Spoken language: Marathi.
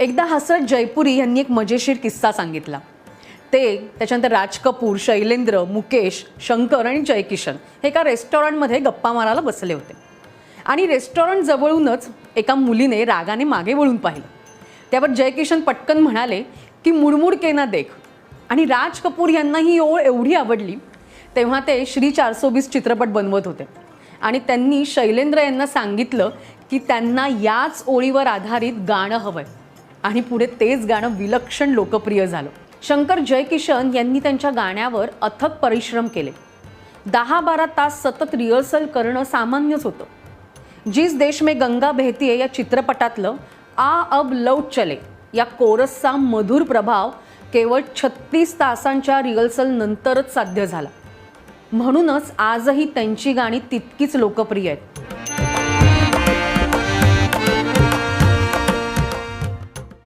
एकदा हसरत जयपुरी यांनी एक मजेशीर किस्सा सांगितला. ते त्याच्यानंतर राज कपूर, शैलेंद्र, मुकेश, शंकर आणि जयकिशन हे एका रेस्टॉरंटमध्ये गप्पा मारायला बसले होते आणि रेस्टॉरंट जवळूनच एका मुलीने रागाने मागे वळून पाहिलं. त्यावर जयकिशन पटकन म्हणाले की मुडमुड के ना देख. आणि राज कपूर यांना ही ओळ एवढी आवडली. तेव्हा ते श्री 420 चित्रपट बनवत होते आणि त्यांनी शैलेंद्र यांना सांगितलं की त्यांना याच ओळीवर आधारित गाणं हवंय आणि पुढे तेच गाणं विलक्षण लोकप्रिय झालं. शंकर जयकिशन यांनी त्यांच्या गाण्यावर अथक परिश्रम केले. 10-12 तास सतत रिहर्सल करणं सामान्यच होतं. जिस देश में गंगा बहती है या चित्रपटातलं आ अब लौट चले या कोरसचा मधुर प्रभाव केवळ 36 तासांच्या रिहर्सल नंतरच साध्य झाला. म्हणूनच आजही त्यांची गाणी तितकीच लोकप्रिय आहेत.